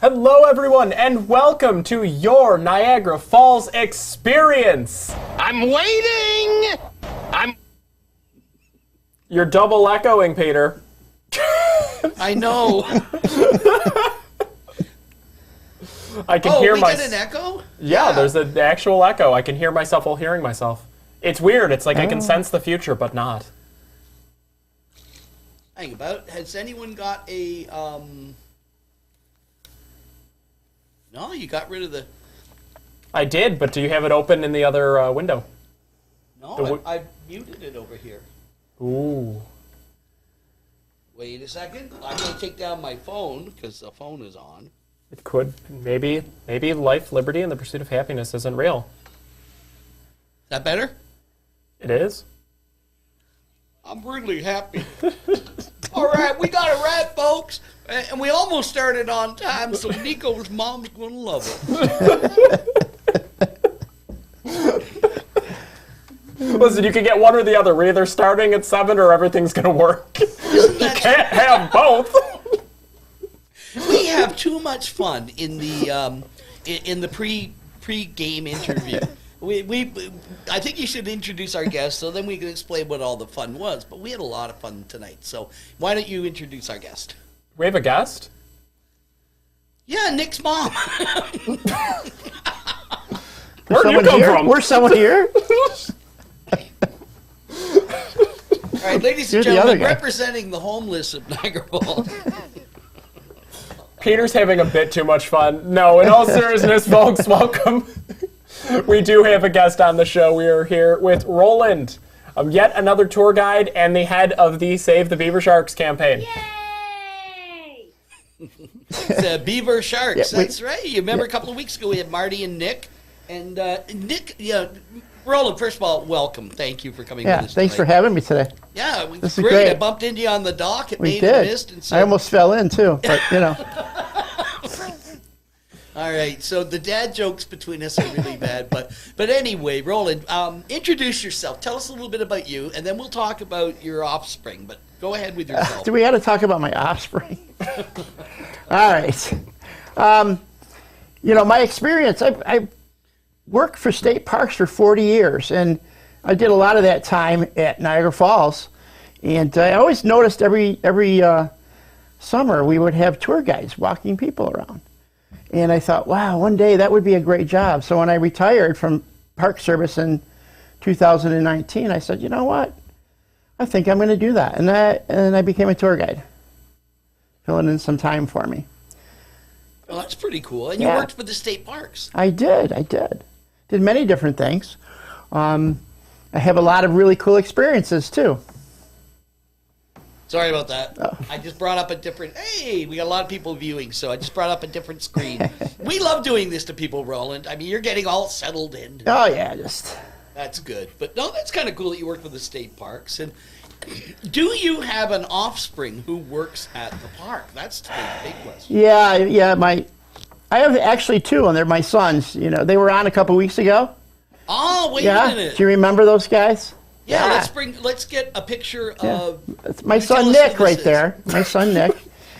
Hello, everyone, and welcome to your Niagara Falls experience. I'm waiting! You're double echoing, Peter. I know. I can hear we my... get an echo? Yeah, there's an actual echo. I can hear myself while hearing myself. It's weird. It's like I can sense the future, but not. Hang about. Has anyone got a, No, you got rid of the... I did, but do you have it open in the other window? No, I muted it over here. Ooh. Wait a second. I'm going to take down my phone, because the phone is on. It could. Maybe life, liberty, and the pursuit of happiness isn't real. Is that better? It is? I'm really happy. All right, we got it right, folks. And we almost started on time, so Nico's mom's going to love it. Listen, you can get one or the other. We're either starting at 7 or everything's going to work. You can't have both. We have too much fun in the pre-game interview. I think you should introduce our guest, so then we can explain what all the fun was. But we had a lot of fun tonight, so why don't you introduce our guest? We have a guest? Yeah, Nick's mom. Where'd you come from? Where's someone here? All right, ladies and gentlemen, representing the homeless of Niagara Falls. Peter's having a bit too much fun. No, in all seriousness, folks, welcome. We do have a guest on the show. We are here with Roland, yet another tour guide and the head of the Save the Beaver Sharks campaign. Yay! The Beaver Sharks, that's right. You remember a couple of weeks ago we had Marty and Nick. And Nick, Roland, first of all, welcome. Thank you for coming with us thanks tonight. for having me today. Yeah, it was This is great. great. I bumped into you on the dock. It We made did. a mist. And so, I almost fell in, too, but, All right, so the dad jokes between us are really bad. But anyway, Roland, introduce yourself. Tell us a little bit about you, and then we'll talk about your offspring. But go ahead with yourself. Do we got to talk about my offspring? All right. My experience, I worked for state parks for 40 years, and I did a lot of that time at Niagara Falls. And I always noticed every summer we would have tour guides walking people around. And I thought, wow, one day that would be a great job. So when I retired from Park Service in 2019, I said, you know what? I think I'm going to do that. And I became a tour guide, filling in some time for me. Well, that's pretty cool. And you worked for the state parks. I did. Did many different things. I have a lot of really cool experiences, too. Sorry about that. Oh. I just brought up a different... Hey, we got a lot of people viewing, so I just brought up a different screen. We love doing this to people, Roland. I mean, you're getting all settled in. Oh, yeah, just... That's good. But no, that's kind of cool that you work for the state parks. And do you have an offspring who works at the park? That's the big question. Yeah, I have actually two, and they're my sons. They were on a couple weeks ago. Oh, wait a minute. Do you remember those guys? Yeah, let's get a picture of... It's my son Nick right there. My son Nick.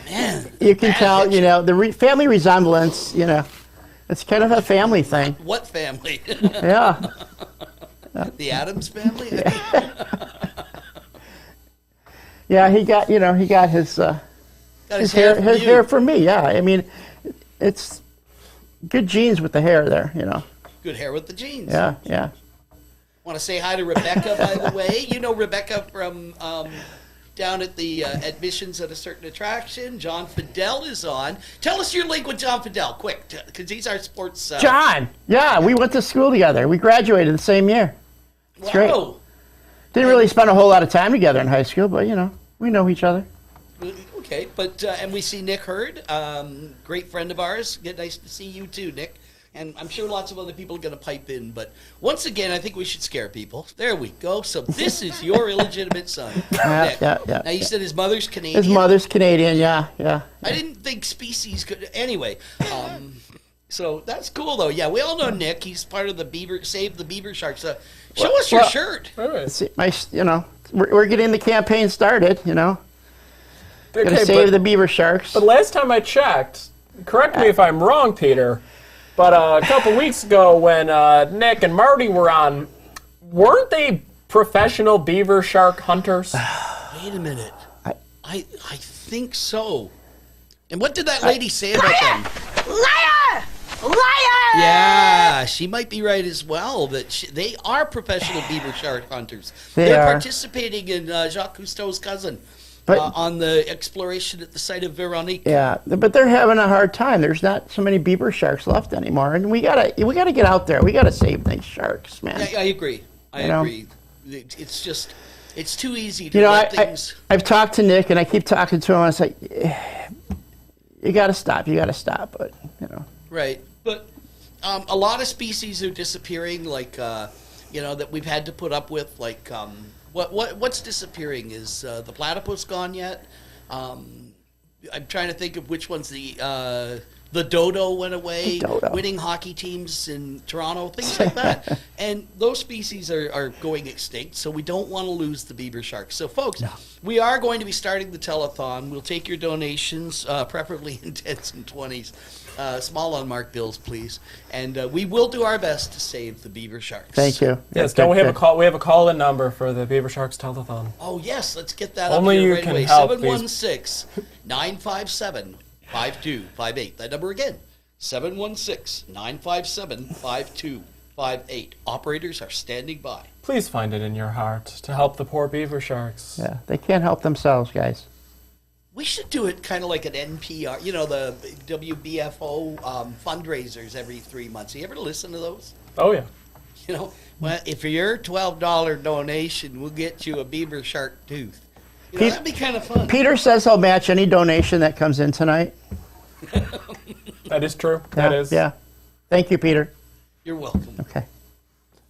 Man. You can tell, the family resemblance, it's kind of a family thing. What family? Yeah. The Addams family? Yeah, he got his hair from me. Yeah, I mean, it's good genes with the hair there. Good hair with the genes. Yeah. Want to say hi to Rebecca, by the way. You know Rebecca from down at the admissions at a certain attraction. John Fidel is on. Tell us your link with John Fidel, quick, because he's our sports... John! Yeah, we went to school together. We graduated the same year. It's great. Didn't really spend a whole lot of time together in high school, but, we know each other. Okay, but and we see Nick Hurd, great friend of ours. Nice to see you too, Nick. And I'm sure lots of other people are going to pipe in. But once again, I think we should scare people. There we go. So this is your illegitimate son, Nick. Yeah. Now, you said his mother's Canadian? His mother's Canadian, yeah. I didn't think species could... Anyway, so that's cool, though. Yeah, we all know Nick. He's part of the Beaver... Save the Beaver Sharks. Show us your shirt. See, we're getting the campaign started, Gonna Okay, save the Beaver Sharks. But last time I checked, correct me if I'm wrong, Peter, but a couple weeks ago when Nick and Marty were on, weren't they professional beaver shark hunters? Wait a minute. I think so. And what did that lady say about them? Liar! Liar! Yeah, she might be right as well. That they are professional beaver shark hunters. They're are. participating in Jacques Cousteau's cousin But- on the exploration at the site of Veronique. Yeah, but they're having a hard time. There's not so many beaver sharks left anymore, and we gotta get out there. We gotta save these sharks, man. Yeah, I agree. I You know? agree. It's just, it's too easy to You know, let things. I've talked to Nick, and I keep talking to him. I was like, you gotta stop. But Right, but a lot of species are disappearing. Like that we've had to put up with. Like what's disappearing? Is the platypus gone yet? I'm trying to think of which one's the dodo went away. The dodo. Winning hockey teams in Toronto, things like that. And those species are going extinct, so we don't want to lose the beaver sharks. So, folks, we are going to be starting the telethon. We'll take your donations, preferably in 10s and 20s. Small unmarked bills, please. And we will do our best to save the beaver sharks. thank you. Yes, Good, don't we have a good. call? We have a call-in number for the Beaver Sharks Telethon. Oh, yes, let's get that Only up here you right can away. help these- 716-957-5258. That number again, 716-957-5258. Operators are standing by. Please find it in your heart to help the poor beaver sharks. Yeah, they can't help themselves, guys. We should do it kind of like an NPR, the WBFO fundraisers every 3 months. You ever listen to those? Oh, yeah. Well, if your $12 donation, we'll get you a beaver shark tooth. Pete- That'd be kind of fun. Peter says he'll match any donation that comes in tonight. That is true. That is. Yeah. Thank you, Peter. You're welcome. Okay.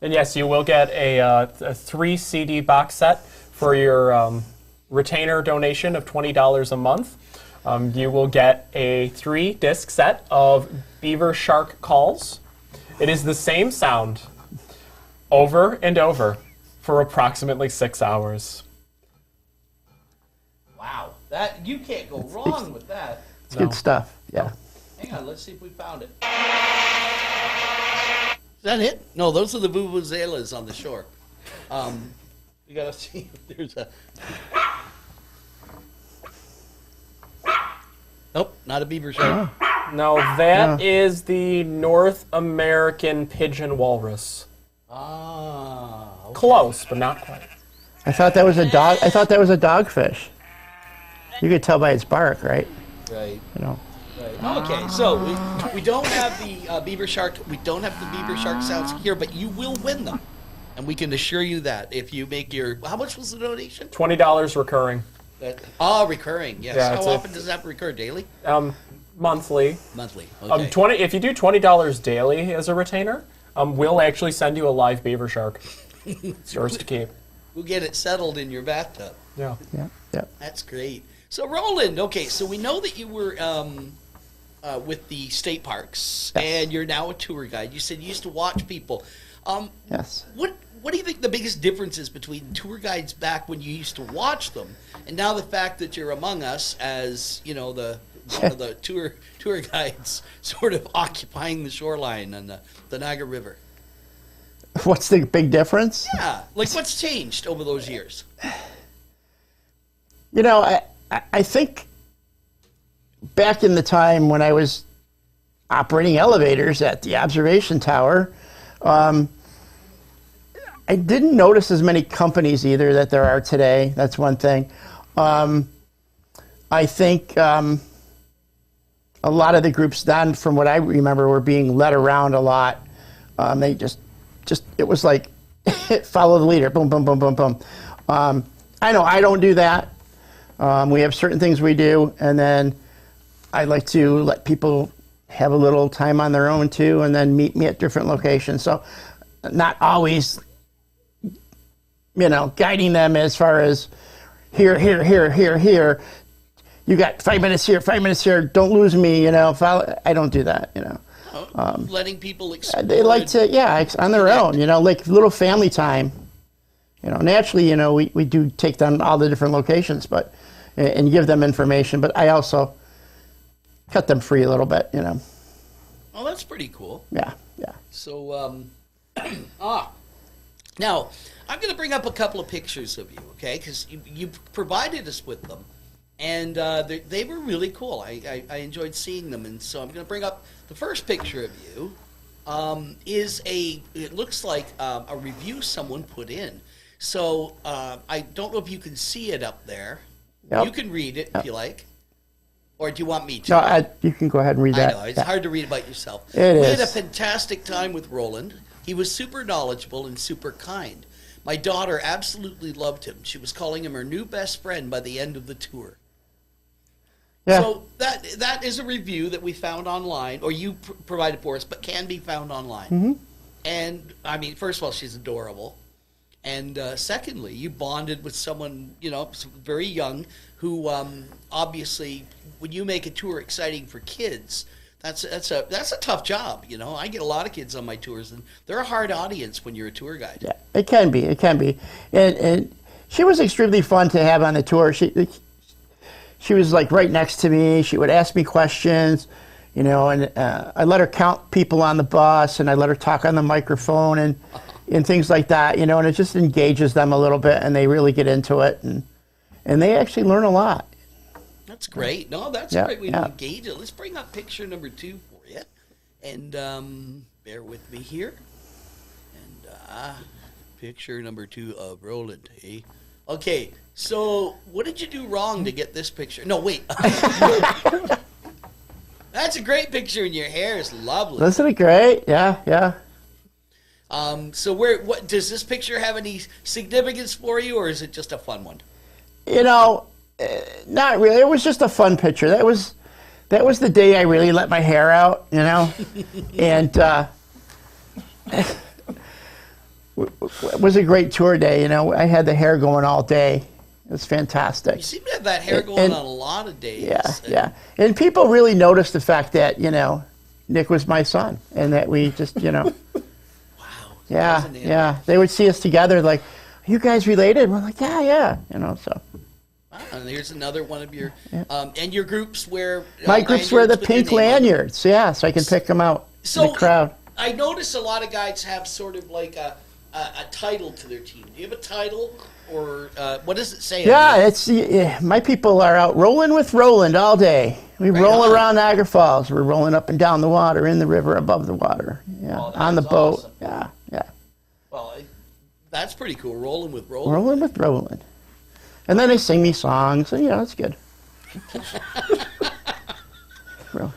And yes, you will get a 3 CD box set for your retainer donation of $20 a month. You will get a 3-disc set of Beaver Shark calls. It is the same sound over and over for approximately 6 hours. Wow, that you can't go wrong with that. It's good stuff. Yeah. Hang on, let's see if we found it. Is that it? No, those are the vuvuzelas on the shore. We gotta see if there's a. Nope, not a beaver shark. No, that is the North American pigeon walrus. Ah, okay. Close, but not quite. I thought that was a dog. I thought that was a dogfish. You could tell by its bark, right? Right. Right. Okay, so we don't have the beaver shark. We don't have the beaver shark sounds here, but you will win them, and we can assure you that if you make your. How much was the donation? $20 recurring. Recurring. Yes. Yeah, How it's often does that recur? Daily? Monthly. Monthly. Okay. 20. If you do $20 daily as a retainer, we'll actually send you a live beaver shark. It's yours to keep. We'll get it settled in your bathtub. Yeah. Yeah. Yeah. That's great. So Roland, okay, so we know that you were with the state parks, Yes. and you're now a tour guide. You said you used to watch people. Yes. What do you think the biggest difference is between tour guides back when you used to watch them, and now the fact that you're among us as one of the tour guides, sort of occupying the shoreline and the Niagara River? What's the big difference? Yeah, like what's changed over those years? You know, I think back in the time when I was operating elevators at the observation tower, I didn't notice as many companies either that there are today. That's one thing. I think a lot of the groups then, from what I remember, were being led around a lot. They just it was like follow the leader, boom, boom, boom, boom, boom. I know I don't do that. We have certain things we do, and then I like to let people have a little time on their own too, and then meet me at different locations. So not always, guiding them as far as here. You got 5 minutes here, 5 minutes here. Don't lose me, Follow. I don't do that, Letting people explore. They like to, on their own, like little family time. Naturally, we do take them all the different locations, and give them information. But I also cut them free a little bit, Oh, that's pretty cool. Yeah. So, now I'm going to bring up a couple of pictures of you, okay? Because you provided us with them, and they were really cool. I enjoyed seeing them, and so I'm going to bring up the first picture of you. It looks like a review someone put in. So I don't know if you can see it up there. Yep. You can read it if you like. Or do you want me to? No, you can go ahead and read that. I know, it's hard to read about yourself. It We is. had a fantastic time with Roland. He was super knowledgeable and super kind. My daughter absolutely loved him. She was calling him her new best friend by the end of the tour. Yeah. So that is a review that we found online, or you provided for us, but can be found online. Mm-hmm. And, I mean, first of all, she's adorable. And secondly, you bonded with someone, very young, who obviously, when you make a tour exciting for kids, that's a tough job. I get a lot of kids on my tours, and they're a hard audience when you're a tour guide. Yeah, it can be. And she was extremely fun to have on the tour. She was like right next to me. She would ask me questions, and I let her count people on the bus, and I let her talk on the microphone and things like that, and it just engages them a little bit, and they really get into it, and they actually learn a lot. That's great. No, that's Yeah, a great way yeah. to engage it. Let's bring up picture number 2 for you. And bear with me here. And picture number 2 of Roland. Hey. Okay, so what did you do wrong to get this picture? No, wait. That's a great picture, and your hair is lovely. Isn't it great? Yeah. So what does this picture have any significance for you, or is it just a fun one? Not really. It was just a fun picture. That was the day I really let my hair out, and it was a great tour day. I had the hair going all day. It was fantastic. You seem to have that hair going on a lot of days. Yeah. And people really noticed the fact that, Nick was my son, and that we just, Wow. Yeah. They would see us together like, are you guys related? We're like, yeah. So. Wow, and here's another one of your, and your groups wear. My groups wear the lanyards with your pink name on them. lanyards, yeah, so I can pick them out in the crowd. I notice a lot of guys have sort of like a title to their team. Do you have a title, or what does it say? Yeah, my people are out rolling with Roland all day. We roll around Niagara Falls. We're rolling up and down the water, in the river, above the water, on the boat. Awesome. Yeah. Well, that's pretty cool. Rolling with Roland. Rolling with Roland. And then they sing me songs, and it's good. Well,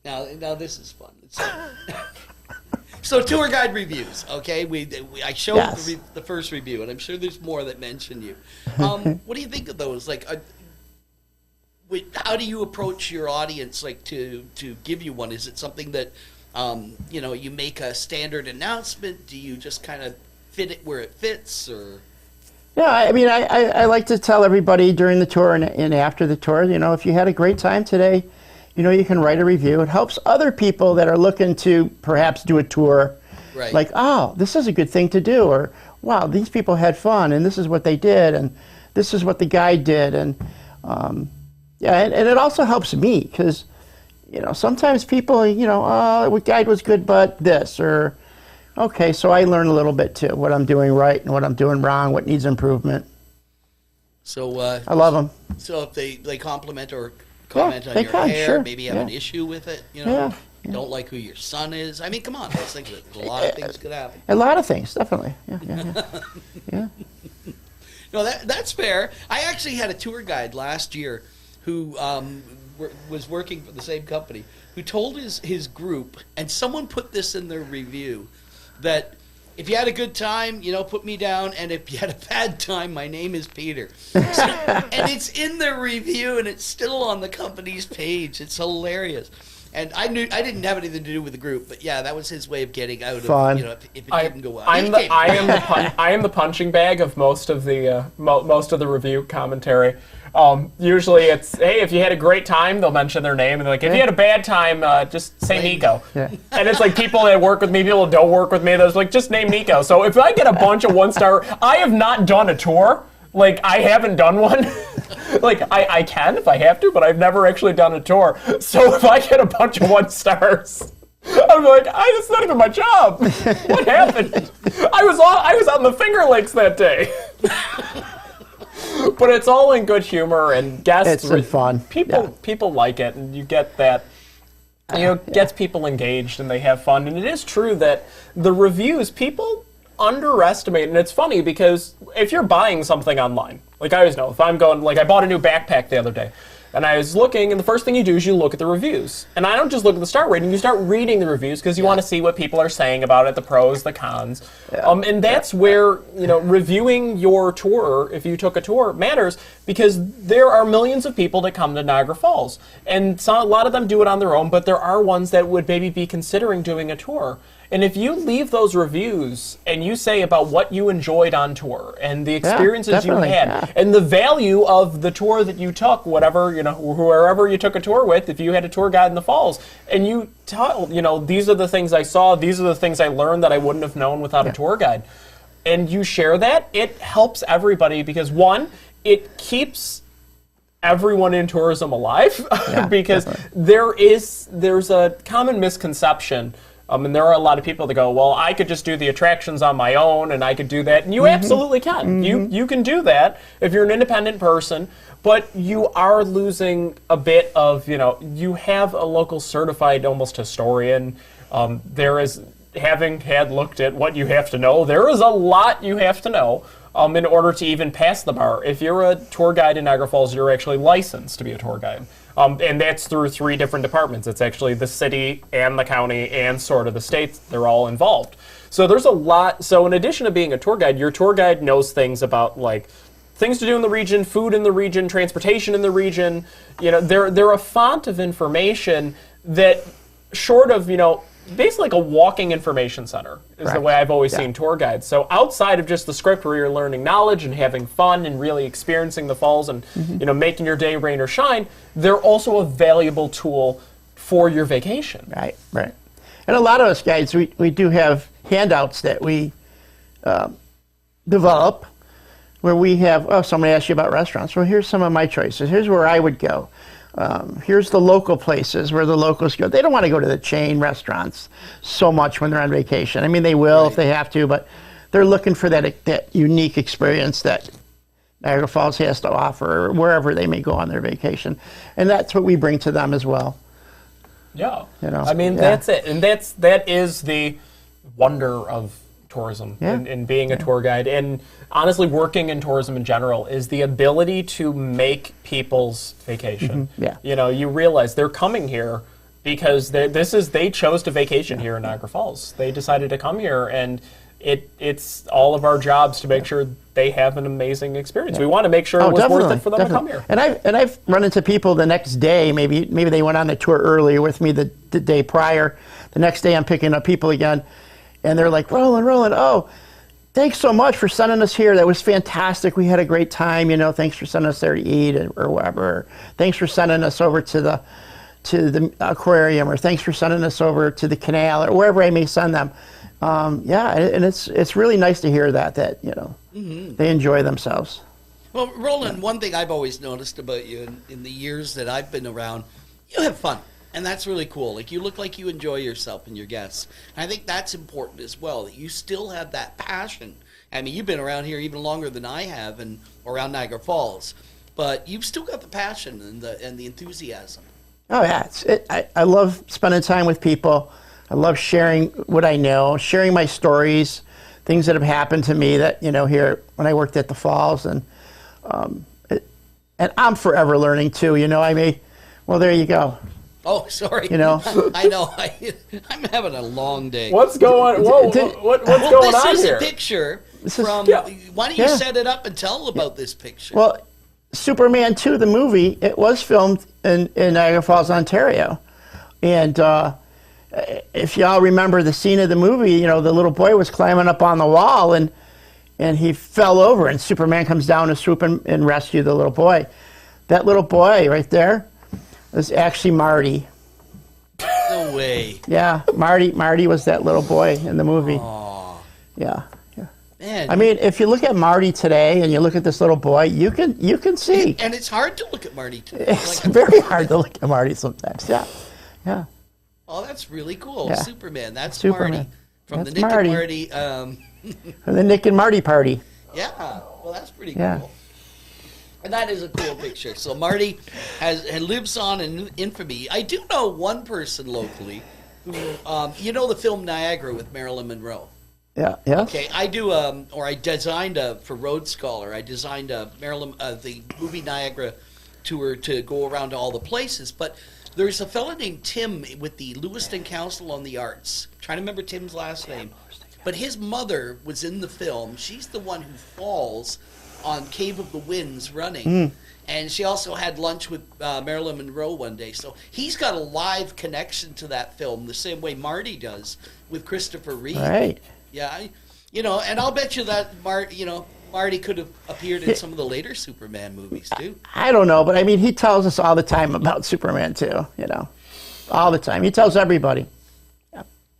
Now this is fun. So tour guide reviews, okay? I showed Yes. the first review, and I'm sure there's more that mention you. What do you think of those? Like, how do you approach your audience, like to give you one? Is it something that you make a standard announcement? Do you just kind of fit it where it fits, or? Yeah, I mean, I like to tell everybody during the tour and after the tour, if you had a great time today, you can write a review. It helps other people that are looking to perhaps do a tour. Right. Like, oh, this is a good thing to do, or wow, these people had fun, and this is what they did, and this is what the guide did, and and it also helps me because, sometimes people, oh, the guide was good, but this, or okay, so I learn a little bit too, what I'm doing right and what I'm doing wrong, what needs improvement. So I love them. So if they compliment or comment on they your can, hair, sure. maybe have an issue with it, Yeah. don't like who your son is. I mean, come on, let's think of it. A lot of things could happen. A lot of things, definitely. Yeah. No, that's fair. I actually had a tour guide last year who was working for the same company, who told his group, and someone put this in their review, that if you had a good time, put me down, and if you had a bad time, my name is Peter. And it's in their review, and it's still on the company's page. It's hilarious. And I didn't have anything to do with the group, but yeah, that was his way of getting out Fun. of, if it didn't go well. I am the punching bag of most of the review commentary. Usually it's, hey, if you had a great time, they'll mention their name, and they're like, if you had a bad time, just say Nico. Yeah. And it's like people that work with me, people that don't work with me, there's like, just name Nico. So if I get a bunch of 1-star, I have not done a tour. Like, I haven't done one. Like, I can if I have to, but I've never actually done a tour. So if I get a bunch of 1 stars, I'm like, it's not even my job. What happened? I was on the Finger Lakes that day. But it's all in good humor, and guests. It's fun. People like it, and you get that. Gets people engaged, and they have fun. And it is true that the reviews, people underestimate, and it's funny because if you're buying something online, like I always know, if I'm going, like I bought a new backpack the other day, and I was looking, and the first thing you do is you look at the reviews. And I don't just look at the star rating, you start reading the reviews because you want to see what people are saying about it, the pros, the cons. And that's where, reviewing your tour, if you took a tour, matters because there are millions of people that come to Niagara Falls. And a lot of them do it on their own, but there are ones that would maybe be considering doing a tour. And if you leave those reviews and you say about what you enjoyed on tour and the experiences you had and the value of the tour that you took, whatever, whoever you took a tour with, if you had a tour guide in the falls, and you tell, these are the things I saw, these are the things I learned that I wouldn't have known without a tour guide, and you share that, it helps everybody because, one, it keeps everyone in tourism alive because there's a common misconception. And there are a lot of people that go, well, I could just do the attractions on my own, and I could do that. And you absolutely can. You can do that if you're an independent person, but you are losing a bit of, you have a local certified almost historian. There is, having had looked at what you have to know, there is a lot you have to know in order to even pass the bar. If you're a tour guide in Niagara Falls, you're actually licensed to be a tour guide. And that's through 3 different departments. It's actually the city and the county and sort of the states. They're all involved. So there's a lot. So in addition to being a tour guide, your tour guide knows things about like things to do in the region, food in the region, transportation in the region. They're a font of information that short of, basically like a walking information center is the way I've always seen tour guides. So outside of just the script where you're learning knowledge and having fun and really experiencing the falls and making your day rain or shine, they're also a valuable tool for your vacation. Right. And a lot of us guides, we do have handouts that we develop where we have, somebody asks you about restaurants. Well, here's some of my choices. Here's where I would go. Here's the local places where the locals go. They don't want to go to the chain restaurants so much when they're on vacation. I mean, they will if they have to, but they're looking for that unique experience that Niagara Falls has to offer, or wherever they may go on their vacation. And that's what we bring to them as well. Yeah. That's it. And that is the wonder of tourism and being a tour guide. And honestly, working in tourism in general is the ability to make people's vacation. You realize they're coming here because they chose to vacation here in Niagara Falls. They decided to come here, and it's all of our jobs to make sure they have an amazing experience. We want to make sure it was worth it for them to come here. And I've run into people the next day, maybe they went on the tour earlier with me the day prior. The next day I'm picking up people again, and they're like, Roland, thanks so much for sending us here. That was fantastic. We had a great time. Thanks for sending us there to eat or whatever. Thanks for sending us over to the aquarium, or thanks for sending us over to the canal, or wherever I may send them. And it's really nice to hear that they enjoy themselves. Well, Roland, one thing I've always noticed about you in the years that I've been around, you have fun. And that's really cool. Like, you look like you enjoy yourself and your guests. And I think that's important as well, that you still have that passion. I mean, you've been around here even longer than I have, and around Niagara Falls. But you've still got the passion and the enthusiasm. Oh, yeah. I love spending time with people. I love sharing what I know, sharing my stories, things that have happened to me that, here when I worked at the Falls. And I'm forever learning, too. Well, there you go. Oh, sorry. I know. I'm having a long day. What's going on? What's going on here? This is a picture from... Why don't you set it up and tell about this picture? Well, Superman 2, the movie, it was filmed in Niagara Falls, Ontario. And if y'all remember the scene of the movie, the little boy was climbing up on the wall and he fell over, and Superman comes down to swoop and rescue the little boy. That little boy right there was actually Marty. No way. Yeah, Marty was that little boy in the movie. Aww. Yeah. Man, I mean, if you look at Marty today and you look at this little boy, you can see. and it's hard to look at Marty today. It's very hard to look at Marty sometimes. Yeah, yeah. Oh, that's really cool. Yeah. Superman. That's Superman. Marty from That's the Nick Marty. and Marty. And the Nick and Marty party. Yeah. Well, that's pretty Yeah. cool. And that is a cool picture. So Marty lives on in infamy. I do know one person locally who, you know, the film Niagara with Marilyn Monroe. Yeah, yeah. Okay, I do, or I designed for Road Scholar. I designed the movie Niagara tour to go around to all the places. But there's a fella named Tim with the Lewiston Council on the Arts. I'm trying to remember Tim's last name. But his mother was in the film. She's the one who falls on Cave of the Winds running. And she also had lunch with Marilyn Monroe one day. So he's got a live connection to that film, the same way Marty does with Christopher Reeve. Right. Yeah, and I'll bet you that Marty could have appeared in some of the later Superman movies too. I don't know, but I mean, he tells us all the time about Superman too. You know, all the time. He tells everybody.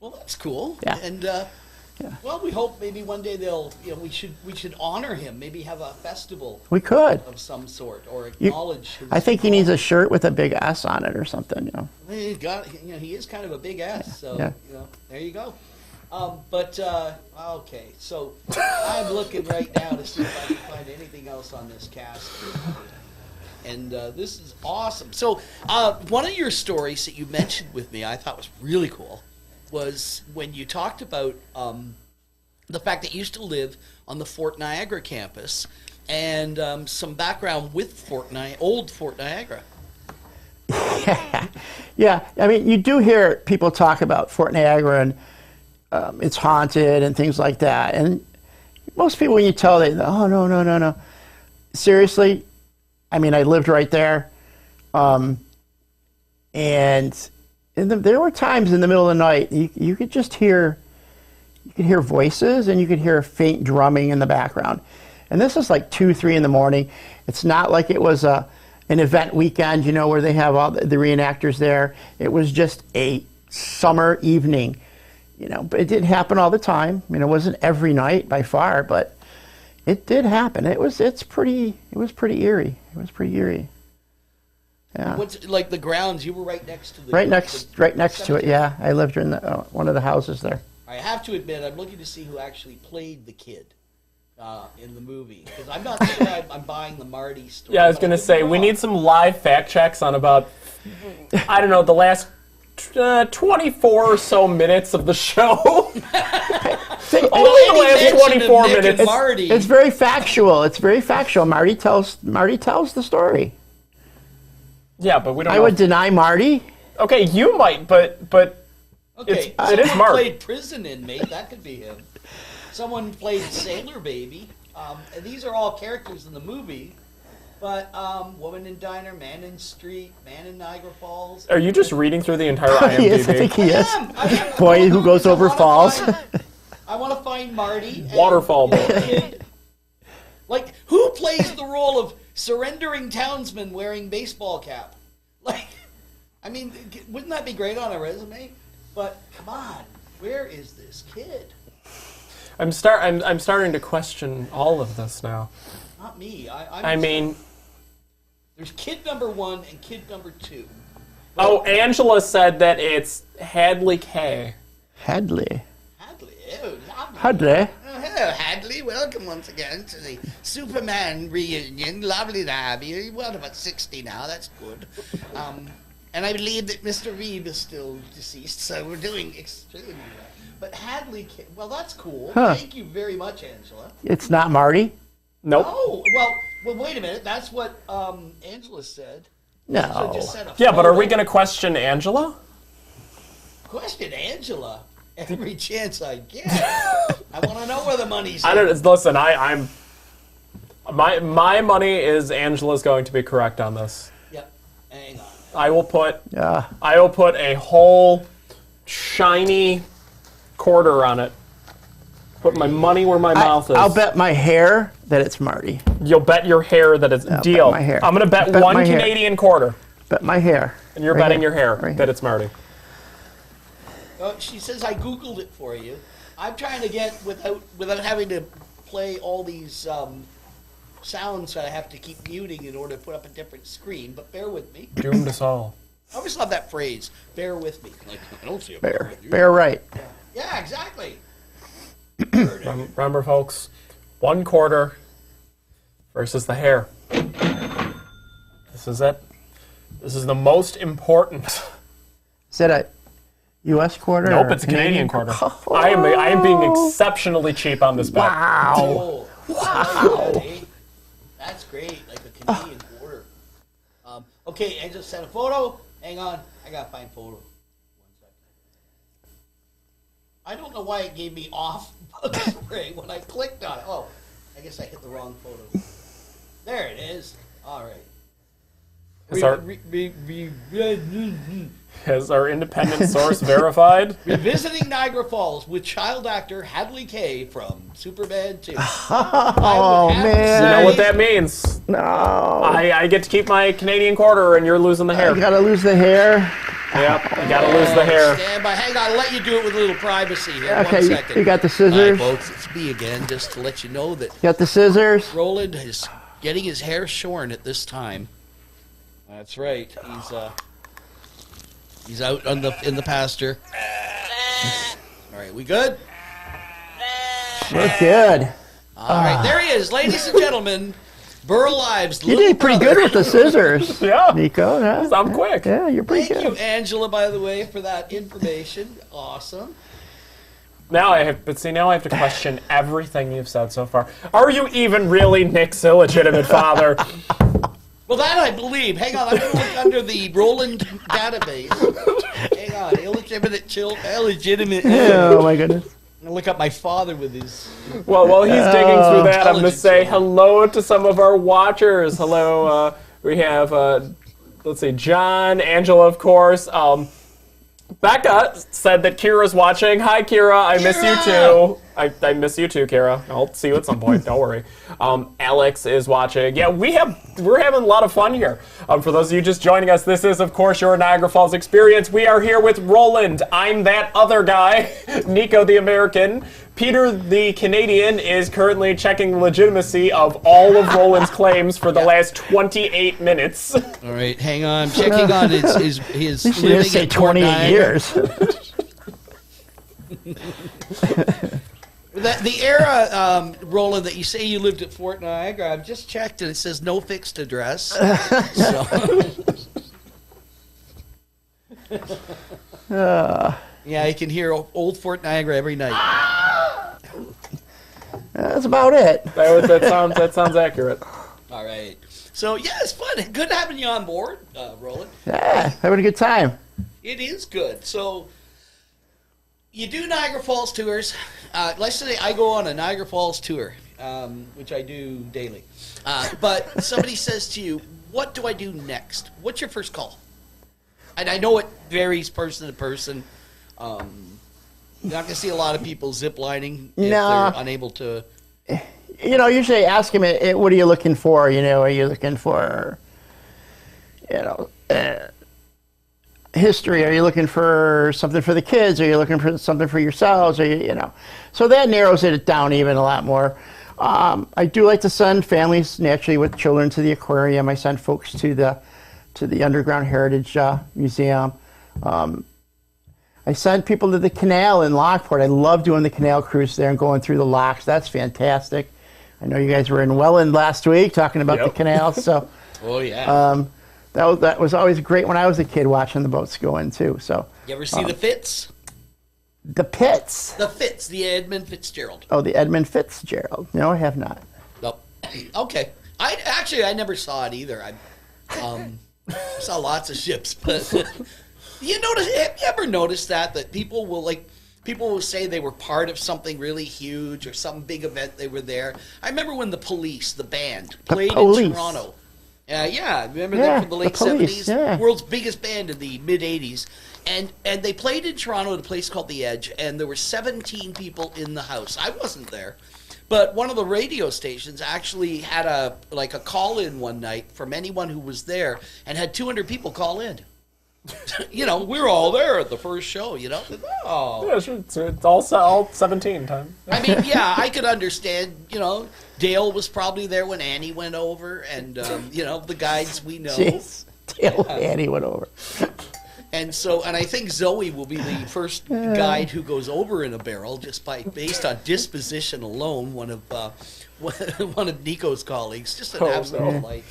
Well, that's cool. Yeah. And well, we hope maybe one day we should honor him. Maybe have a festival We could. of some sort or acknowledge his. I think he needs a shirt with a big S on it or something. You know. He is kind of a big ass. So Yeah. there you go. Okay, so I'm looking right now to see if I can find anything else on this cast. And this is awesome. So one of your stories that you mentioned with me I thought was really cool was when you talked about the fact that you used to live on the Fort Niagara campus and some background with old Fort Niagara. Yeah, I mean, you do hear people talk about Fort Niagara and it's haunted and things like that. And most people, when you tell them, oh, no. Seriously, I mean, I lived right there. And there were times in the middle of the night, you could just hear, voices and you could hear faint drumming in the background. And this is like 2, 3 in the morning. It's not like it was an event weekend, where they have all the reenactors there. It was just a summer evening. But it did happen all the time. I mean, it wasn't every night by far, but it did happen. It was pretty eerie. It was pretty eerie. Yeah. What's like the grounds? You were right next to the right next to it. Yeah, I lived in one of the houses there. I have to admit, I'm looking to see who actually played the kid in the movie because I'm not sure I'm buying the Marty story. Yeah, I was going to say we need some live fact checks on about the last 24 or so minutes of the show. Only the last 24 minutes. It's very factual. It's very factual. Marty tells the story. Yeah, but we don't. I would deny Marty. Okay, you might, but okay, it is Marty. Played prison inmate. That could be him. Someone played Sailor Baby. And these are all characters in the movie. But Woman in Diner, Man in Street, Man in Niagara Falls. Are you just reading through the entire IMDb? He is. I think he is. I am. Boy who goes over falls. I want to find Marty. Waterfall Boy. Like, who plays the role of surrendering townsman wearing baseball cap? Like, I mean, wouldn't that be great on a resume? But come on, where is this kid? I'm starting to question all of this now. Not me. I mean, there's kid number 1 and kid number 2. Oh, Angela said that it's Hadley K. Hadley. Oh, Hadley. Oh, hello, Hadley. Welcome once again to the Superman reunion. Lovely to have you. You're about 60 now. That's good. And I believe that Mr. Reeve is still deceased, so we're doing extremely well. But Hadley, well, that's cool. Huh. Thank you very much, Angela. It's not Marty? Nope. Oh, well, wait a minute. That's what Angela said. No. Angela just said Yeah, but are we going to question Angela? Question Angela every chance I get. I want to know where the money's I don't. Listen, I'm. My money is Angela's going to be correct on this. Yep. Hang on. I will put Yeah. a whole shiny quarter on it. Put my money where my mouth is. I'll bet my hair that it's Marty. You'll bet your hair that it's deal. Bet my hair. I'm gonna bet one my hair. Canadian quarter, Bet my hair. and you're Right betting here. your hair Right that here. it's Marty. She says I Googled it for you. I'm trying to get without having to play all these sounds that I have to keep muting in order to put up a different screen, but bear with me. Doomed us all. I always love that phrase, bear with me. Like, I don't see a Bear right. Yeah, exactly. Remember, folks, 1/4 versus the hair. This is it. This is the most important. Is that a U.S. quarter? Nope, or it's a Canadian quarter. Oh. I am being exceptionally cheap on this bet. Wow. Oh, wow. That's great, like a Canadian quarter. Okay, I just sent a photo. Hang on, I gotta find photo. 1 second. I don't know why it gave me off bug spray when I clicked on it. Oh, I guess I hit the wrong photo. There it is. All right. Is our independent source verified? Revisiting Niagara Falls with child actor Hadley Kay from Superman 2. Oh, You man. know what that means. No. I get to keep my Canadian quarter and you're losing the hair. You gotta lose the hair. Yep, you gotta lose the hair. Stand by. Hang on, I'll let you do it with a little privacy here. Okay, 1 second. you got the All scissors. right, folks, it's me again, just to let you know that You got the scissors. Roland is getting his hair shorn at this time. That's right. He's out in the pasture. All right, we good? We're good. All right, there he is, ladies and gentlemen. Burl Lives. You did pretty good with the scissors. Yeah. Nico. Huh? I'm quick. Yeah, you're pretty Thank you, good. Angela, by the way, for that information. Awesome. Now I have to question everything you've said so far. Are you even really Nick's illegitimate father? Well, that I believe. Hang on, I'm going to look under the Roland database. Hang on, illegitimate. Oh my goodness. I'm going to look up my father with his... Well, while he's digging through that, I'm going to Intelligence say level. hello to some of our watchers. Hello, we have, let's see, John, Angela, of course. Becca said that Kira's watching. Hi, Kira. I miss you too. I miss you too, Kira. I'll see you at some point. Don't worry. Alex is watching. Yeah, we're having a lot of fun here. For those of you just joining us, this is, of course, your Niagara Falls experience. We are here with Roland. I'm that other guy, Nico the American. Peter the Canadian is currently checking the legitimacy of all of Roland's claims for the last 28 minutes. All right, hang on. I'm checking on his You should living just say at Fort 28 Niagara. years. The era, Roland, that you say you lived at Fort Niagara, I've just checked and it says no fixed address. Yeah, you can hear old Fort Niagara every night. That's about it. That sounds accurate. All right. So, yeah, it's fun. Good having you on board, Roland. Yeah, having a good time. It is good. So, you do Niagara Falls tours. Let's say I go on a Niagara Falls tour, which I do daily. But somebody says to you, what do I do next? What's your first call? And I know it varies person to person. You're not going to see a lot of people ziplining if No. they're unable to. You know, usually ask him, what are you looking for? You know, are you looking for, history? Are you looking for something for the kids? Are you looking for something for yourselves? Are you know? So that narrows it down even a lot more. I do like to send families naturally with children to the aquarium. I send folks to the Underground Heritage Museum. I send people to the canal in Lockport. I love doing the canal cruise there and going through the locks. That's fantastic. I know you guys were in Welland last week talking about the canals. So, Oh, yeah. that was always great when I was a kid watching the boats go in too. So You ever see the Fitz? the pits. The Fitz, the Edmund Fitzgerald. Oh, the Edmund Fitzgerald. No, I have not. Nope. Okay. I never saw it either. I saw lots of ships, but have you ever noticed that people will say they were part of something really huge or some big event, they were there. I remember when the Police, the band, played in Toronto. Remember them from the late Police, 70s? yeah. World's biggest band in the mid 80s. And they played in Toronto at a place called The Edge, and there were 17 people in the house. I wasn't there. But one of the radio stations actually had a call-in one night from anyone who was there and had 200 people call in. You know, we were all there at the first show, you know? Oh. Yeah, sure. It's all 17 time. I mean, yeah, I could understand, you know, Dale was probably there when Annie went over, and, you know, the guides we know. Jeez. Dale and Annie went over. And I think Zoe will be the first guide who goes over in a barrel just based on disposition alone. One of Nico's colleagues, just an absolute delight.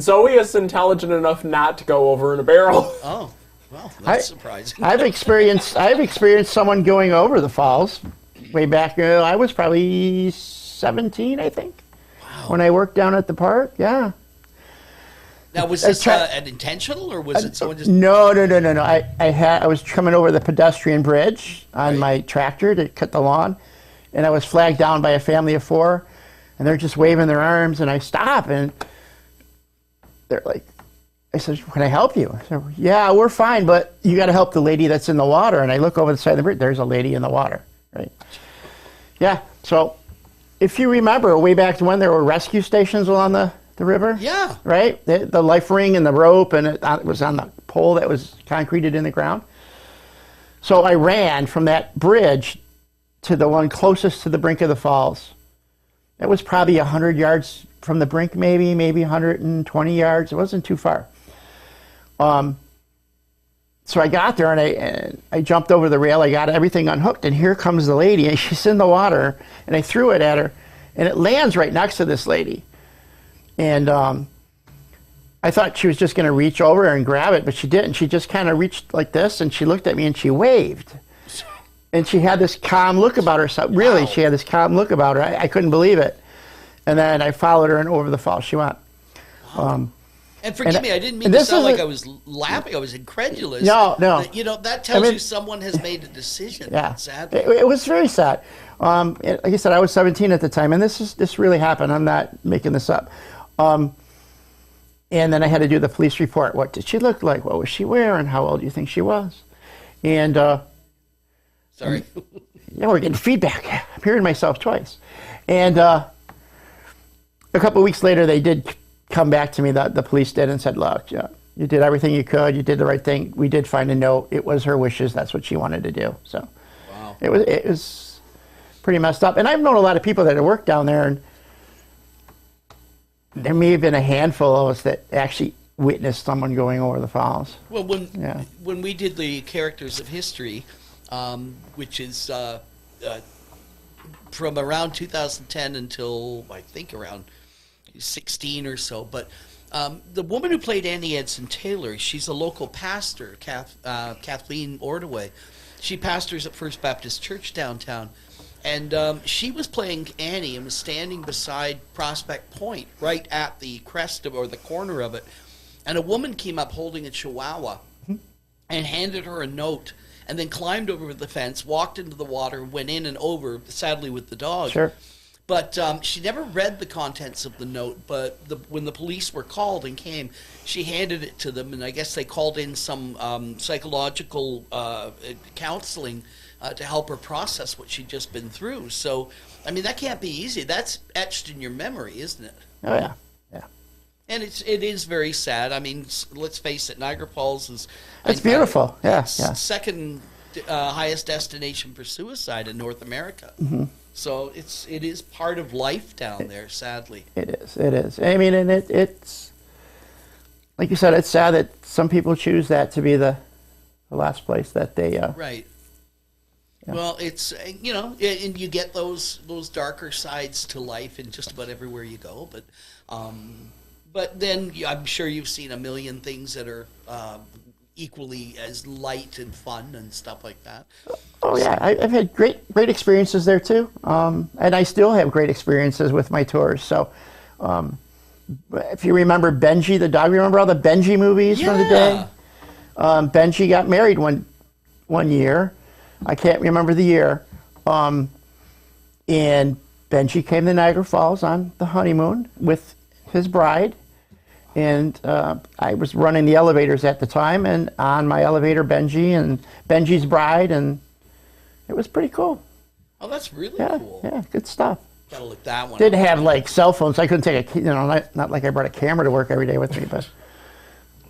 Zoe is intelligent enough not to go over in a barrel. Oh, well, that's surprising. I've experienced someone going over the falls way back. I was probably 17, I think, when I worked down at the park. Yeah. Now, was this an intentional, or was it someone just... No. I was coming over the pedestrian bridge on my tractor to cut the lawn, and I was flagged down by a family of 4, and they're just waving their arms, and I stop, and they're like, I said, can I help you? I said, yeah, we're fine, but you got to help the lady that's in the water. And I look over the side of the bridge, there's a lady in the water, right? Yeah, so if you remember, way back when there were rescue stations along the river. Yeah. Right? The life ring and the rope, and it was on the pole that was concreted in the ground. So I ran from that bridge to the one closest to the brink of the falls. It was probably 100 yards from the brink, maybe 120 yards. It wasn't too far. So I got there, and I jumped over the rail. I got everything unhooked, and here comes the lady, and she's in the water, and I threw it at her, and it lands right next to this lady. And I thought she was just going to reach over and grab it, but she didn't. She just kind of reached like this, and she looked at me, and she waved. And she had this calm look about her. So really, she had this calm look about her. I couldn't believe it. And then I followed her, and over the fall she went. And forgive me, I didn't mean to sound like I was laughing. I was incredulous. No. You know, that tells you someone has made a decision. Yeah. Sadly. It was very sad. Like I said, I was 17 at the time, and this really happened. I'm not making this up. And then I had to do the police report. What did she look like? What was she wearing? How old do you think she was? And sorry. Yeah, we're getting feedback. I'm hearing myself twice. And a couple of weeks later, they did come back to me. The police did, and said, "Look, yeah, you did everything you could. You did the right thing. We did find a note. It was her wishes. That's what she wanted to do." So, wow. It was pretty messed up. And I've known a lot of people that have worked down there, and there may have been a handful of us that actually witnessed someone going over the falls. Well, when we did the Characters of History, which is from around 2010 until I think around 16 or so, but the woman who played Annie Edson Taylor, she's a local pastor, Kathleen Ordaway. She pastors at First Baptist Church downtown. And she was playing Annie and was standing beside Prospect Point, right at the crest or the corner of it. And a woman came up holding a chihuahua and handed her a note, and then climbed over the fence, walked into the water, went in and over, sadly with the dog. Sure. But she never read the contents of the note, but when the police were called and came, she handed it to them, and I guess they called in some psychological counseling to help her process what she'd just been through. So, I mean, that can't be easy. That's etched in your memory, isn't it? Oh, yeah. And it is very sad. I mean, let's face it, Niagara Falls is... It's beautiful, yeah. Second highest destination for suicide in North America. Mm-hmm. So it is part of life down there, sadly. It is. I mean, and it's... Like you said, it's sad that some people choose that to be the last place that they... Right. Yeah. Well, it's, you know, and you get those darker sides to life in just about everywhere you go, but then I'm sure you've seen a million things that are equally as light and fun and stuff like that. Oh yeah, I've had great experiences there too, and I still have great experiences with my tours. So, if you remember Benji the dog, remember all the Benji movies from the day? Benji got married one year. I can't remember the year. And Benji came to Niagara Falls on the honeymoon with his bride. And I was running the elevators at the time, and on my elevator, Benji and Benji's bride, and it was pretty cool. Oh, that's really cool. Yeah, good stuff. Gotta look that one Didn't up. have like cell phones. I couldn't take not like I brought a camera to work every day with me, but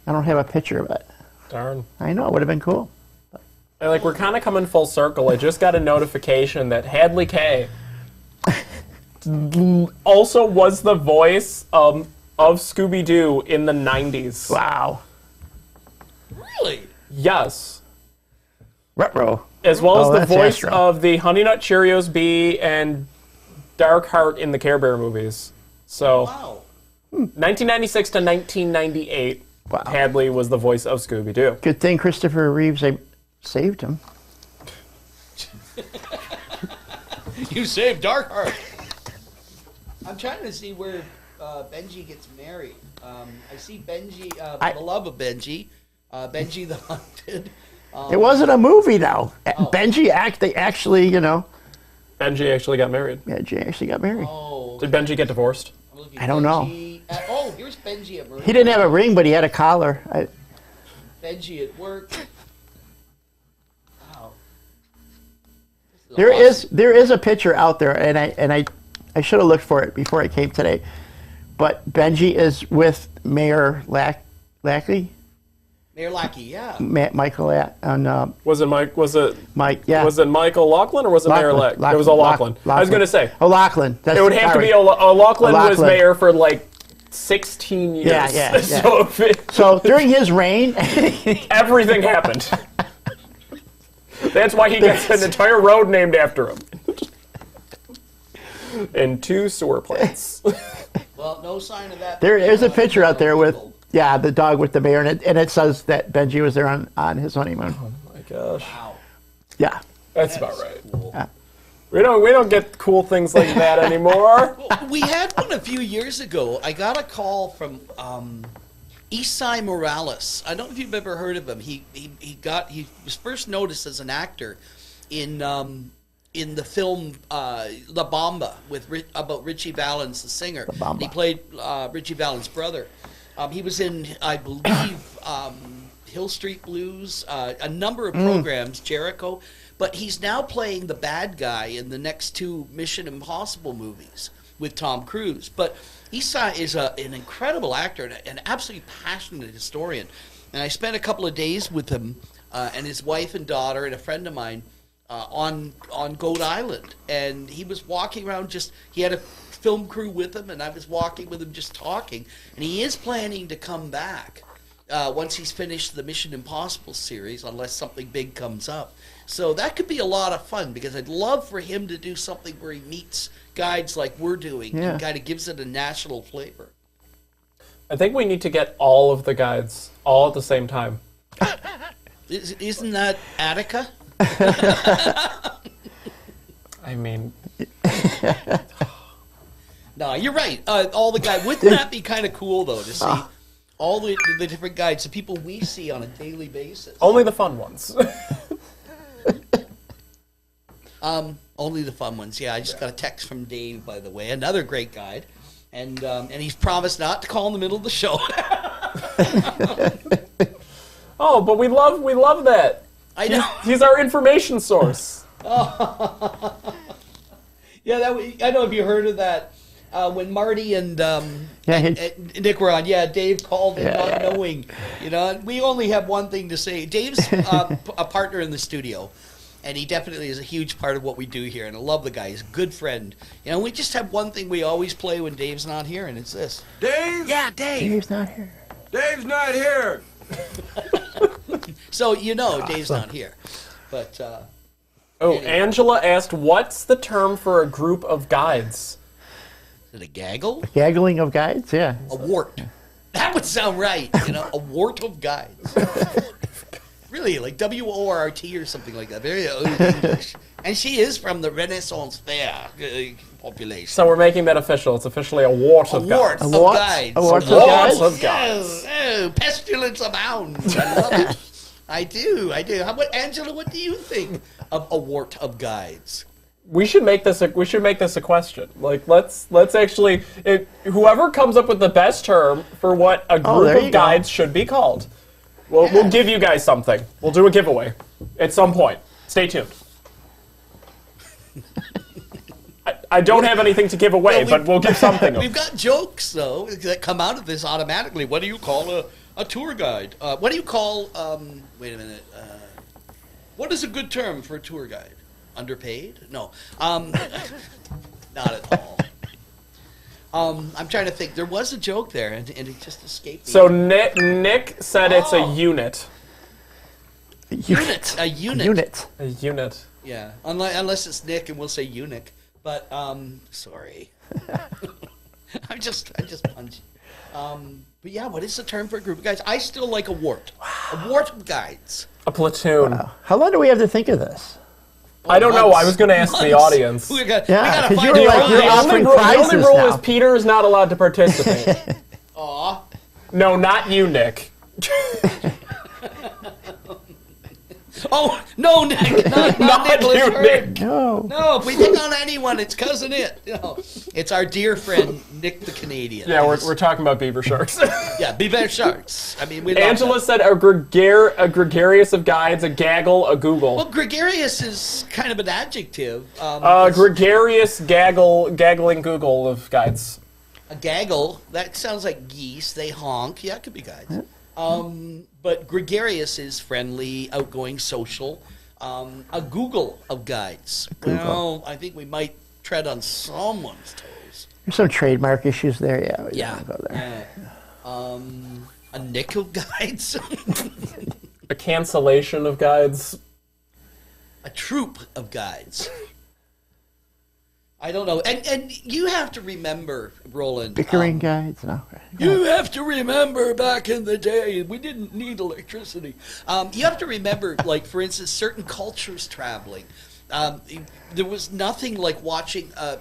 I don't have a picture of it. Darn. I know, it would have been cool. And, like, we're kind of coming full circle. I just got a notification that Hadley K also was the voice of Scooby-Doo in the 90s. Wow. Really? Yes. Ruh-roh. As well as the that's voice Astro. of the Honey Nut Cheerios Bee and Dark Heart in the Care Bear movies. So, Wow. 1996 to 1998, Wow. Hadley was the voice of Scooby-Doo. Good thing Christopher Reeves saved him. You saved Darkheart. I'm trying to see where Benji gets married. I see Benji, the love of Benji, Benji the Hunted. It wasn't a movie, though. Oh. They actually, Benji actually got married. Benji actually got married. Oh, Did Benji get divorced? I'm looking I don't know. Benji oh, here's Benji at work. He didn't have a ring, but he had a collar. Benji at work. Wow. There is a picture out there, and I should have looked for it before I came today. But Benji is with Mayor Lackey, Mayor Lackey, yeah. Michael and Was it Mike? Was it Mike? Yeah. Was it Michael Laughlin or was it Mayor Lack? It was O'Loughlin. I was going to say. O'Loughlin. It would have to be O'Loughlin was mayor for like 16 years. Yeah. So, during his reign, everything happened. That's why he gets an entire road named after him. And 2 sewer plants. Well, no sign of that. there's a picture out there with the dog with the mayor, and it says that Benji was there on his honeymoon. Oh my gosh. Wow. Yeah. That's about right. Cool. Yeah. We don't get cool things like that anymore. Well, we had one a few years ago. I got a call from Isai Morales. I don't know if you've ever heard of him. He was first noticed as an actor in the film La Bamba about Richie Valens, the singer. La Bamba. He played Richie Valens' brother. He was in, I believe, Hill Street Blues, a number of programs, Jericho. But he's now playing the bad guy in the next 2 Mission Impossible movies with Tom Cruise. But Isai is an incredible actor and an absolutely passionate historian. And I spent a couple of days with him and his wife and daughter and a friend of mine on Goat Island. And he was walking around he had a film crew with him, and I was walking with him just talking. And he is planning to come back once he's finished the Mission Impossible series, unless something big comes up. So that could be a lot of fun, because I'd love for him to do something where he meets guides like we're doing and kind of gives it a national flavor. I think we need to get all of the guides all at the same time. Isn't that Attica? I mean, No, you're right. All the guides. Wouldn't that be kind of cool, though, to see all the different guides, the people we see on a daily basis? only the fun ones. Only the fun ones. Yeah, I just got a text from Dave, by the way, another great guide, and he's promised not to call in the middle of the show. Oh, but we love that. I know. He's our information source. Yeah, I don't know if you heard of that. When Marty and Nick were on, Dave called in not knowing. You know, we only have one thing to say. Dave's a partner in the studio, and he definitely is a huge part of what we do here. And I love the guy; he's a good friend. You know, we just have one thing we always play when Dave's not here, and it's this. Dave? Yeah, Dave. Dave's not here. Dave's not here. So Dave's not here, but. Anyway. Angela asked, "What's the term for a group of guides?" Is it a gaggle? Gaggling of guides, yeah. A wart. That would sound right. A wart of guides. Really, like WORT or something like that. Very old English. And she is from the Renaissance fair population. So we're making that official. It's officially a wart of guides. A wart of guides. A wart of Wart guides? of guides. Oh, pestilence abounds. I love it. I do. How about Angela? What do you think of a wart of guides? We should make this a question. Like, let's actually, whoever comes up with the best term for what a group of guides should be called, we'll give you guys something. We'll do a giveaway at some point. Stay tuned. I don't have anything to give away, but we'll give something. We've got jokes though that come out of this automatically. What do you call A tour guide. What do you call? Wait a minute. What is a good term for a tour guide? Underpaid? No. Not at all. I'm trying to think. There was a joke there, and it just escaped me. So Nick said it's a unit. Unit. A unit. Unit. A unit. Yeah. Unless it's Nick, and we'll say eunuch. But sorry. I'm just punchy. But yeah, what is the term for a group of guys? I still like a wart. A wart of guides. A platoon. Wow. How long do we have to think of this? I don't know. I was going to ask the audience. We gotta 'cause find you're the like, you're audience. offering The only prizes rule now. is Peter is not allowed to participate. Aw. No, not you, Nick. Oh, no, Nick. Not Not Nicholas you, Hurd. Nick. No. No, if we pick on anyone, it's Cousin It. No, it's our dear friend, Nick the Canadian. Yeah, we're talking about beaver sharks. Yeah, Beaver Sharks. I mean, we love Angela them. said a gregarious of guides, a gaggle, a Google. Well, gregarious is kind of an adjective. Gregarious, gaggling Google of guides. A gaggle, that sounds like geese. They honk. Yeah, it could be guides. But gregarious is friendly, outgoing, social. A Google of guides. Well, I think we might tread on someone's toes. There's some trademark issues there. Yeah. We Yeah. don't go there. A Nick of guides. A cancellation of guides. A troop of guides. I don't know. And you have to remember, Roland. Bickering guides. No. You have to remember back in the day, we didn't need electricity. You have to remember, like, for instance, certain cultures traveling. There was nothing like watching a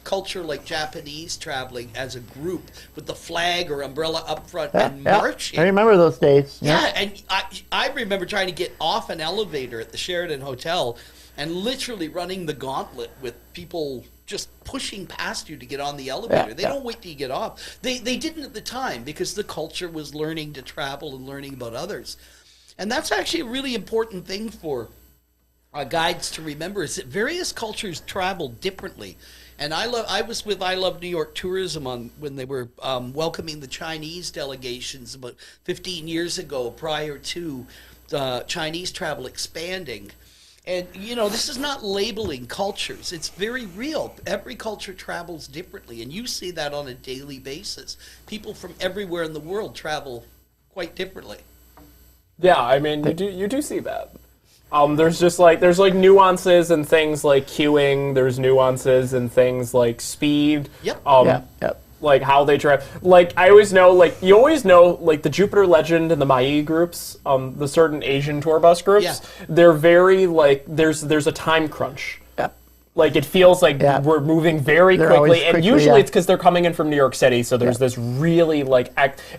culture like Japanese traveling as a group with the flag or umbrella up front and marching. I remember those days. Yeah, and I remember trying to get off an elevator at the Sheraton Hotel and literally running the gauntlet with people just pushing past you to get on the elevator. They don't wait till you get off. They didn't at the time because the culture was learning to travel and learning about others. And that's actually a really important thing for guides to remember, is that various cultures travel differently. And I was with I Love New York Tourism when they were welcoming the Chinese delegations about 15 years ago, prior to Chinese travel expanding. And, you know, this is not labeling cultures. It's very real. Every culture travels differently, and you see that on a daily basis. People from everywhere in the world travel quite differently. Yeah, I mean, you do see that. There's nuances and things like queuing. There's nuances and things like speed. Yep. Yep. Like how they drive. Like I always know, you always know, like the Jupiter Legend and the Mai groups, the certain Asian tour bus groups. Yeah. They're very there's a time crunch. Yep. Like it feels like we're moving very They're always quickly, and quickly, usually it's because they're coming in from New York City, so there's Yeah. this really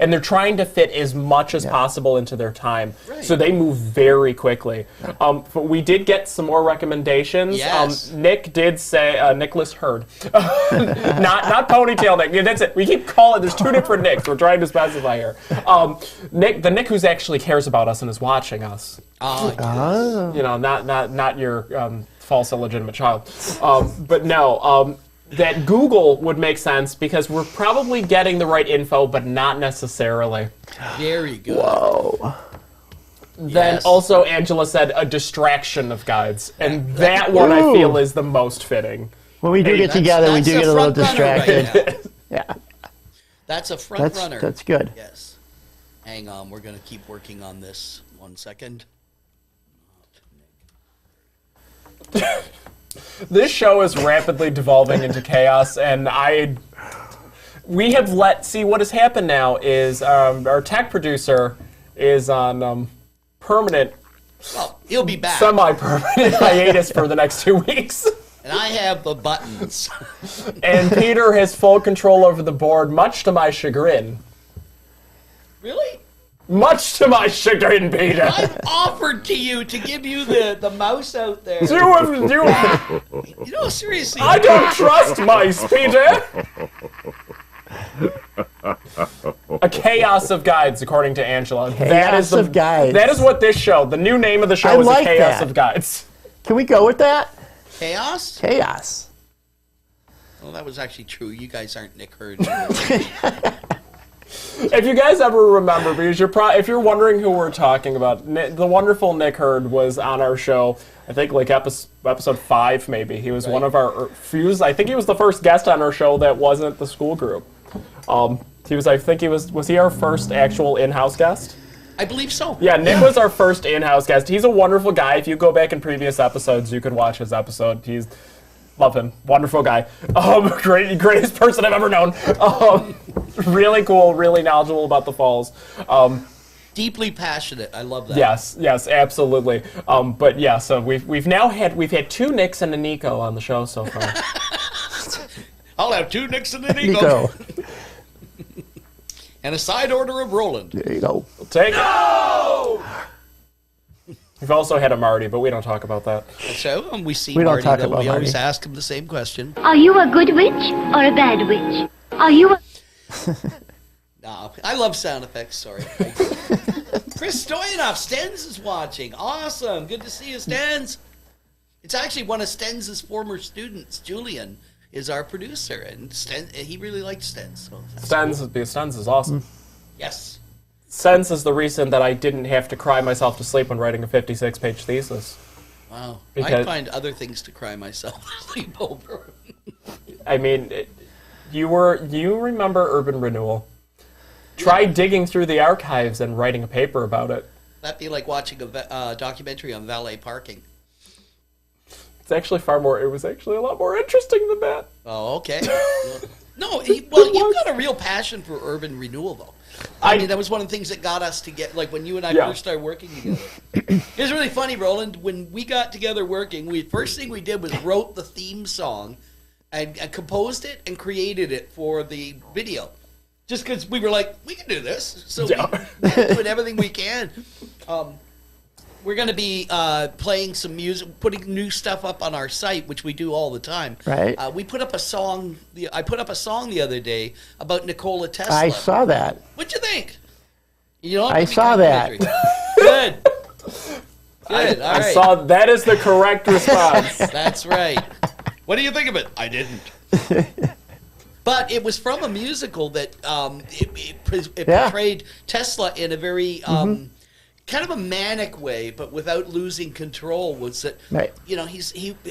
and they're trying to fit as much as possible into their time, so they move very quickly. But we did get some more recommendations. Yes. Nick did say Nicholas Hurd, not ponytail Nick. Yeah, that's it. We keep calling. There's two different Nicks. We're trying to specify here. The Nick who's actually cares about us and is watching us. You know, not your false illegitimate child. But no, that Google would make sense because we're probably getting the right info, but not necessarily. Very good. Whoa. Then Yes. also Angela said a distraction of guides, and that one I feel is the most fitting. When we do get together, we do get a little distracted. Right Yeah. That's a front runner. That's good. Yes. Hang on, we're going to keep working on this. 1 second. This show is rapidly devolving into chaos, and we have see what has happened now is our tech producer is on permanent, Well, he'll be back. semi-permanent hiatus for the next 2 weeks. And I have the buttons. And Peter has full control over the board, much to my chagrin. Really? Much to my chagrin, Peter. I've offered to you to give you the mouse out there. You know, seriously. I don't trust mice, Peter. A chaos of guides, according to Angela. Chaos of guides. That is what this show. The new name of the show I is like a chaos that. of guides. Can we go with that? Chaos? Chaos. Well, that was actually true. You guys aren't Nick Hurd. If you guys ever remember, because if you're wondering who we're talking about, the wonderful Nick Hurd was on our show. I think like episode 5 maybe. He was one of our few. I think he was the first guest on our show that wasn't the school group. He was. I think he was. Was he our first actual in-house guest? I believe so. Yeah, Nick was our first in-house guest. He's a wonderful guy. If you go back in previous episodes, you could watch his episode. Love him. Wonderful guy. Greatest person I've ever known. Really cool, really knowledgeable about the falls. Deeply passionate. I love that. Yes, absolutely. But yeah, so we've had 2 Nicks and a Nico on the show so far. I'll have 2 Nicks and a Nico. And a side order of Roland. There you go. We'll take it. We've also had a Marty, but we don't talk about that. So we see We don't Marty, talk though. about We always Marty. ask him the same question. Are you a good witch or a bad witch? Are you a... No, I love sound effects. Sorry. Chris Stoyanov, Stens is watching. Awesome. Good to see you, Stens. It's actually one of Stens' former students. Julian is our producer, and he really likes Stens. So Stens is awesome. yes. Stens is the reason that I didn't have to cry myself to sleep when writing a 56-page thesis. Wow. I Because- find other things to cry myself to sleep over. I mean, you remember Urban Renewal. Try digging through the archives and writing a paper about it. That'd be like watching a documentary on valet parking. It was actually a lot more interesting than that. Oh, okay. No, you've got a real passion for urban renewal, though. I mean, that was one of the things that got us to get, like, when you and I first started working together. It was really funny, Roland. When we got together working, first thing we did was wrote the theme song and composed it and created it for the video. Just because we were like, we can do this. So we're doing everything we can. We're going to be playing some music, putting new stuff up on our site, which we do all the time. Right. We put up a song. I put up a song the other day about Nikola Tesla. I saw that. What'd you think? You know, I saw that. Good. Good. All right. I saw that is the correct response. That's right. What do you think of it? I didn't. But it was from a musical that it portrayed Tesla in a very kind of a manic way, but without losing control. Was that you know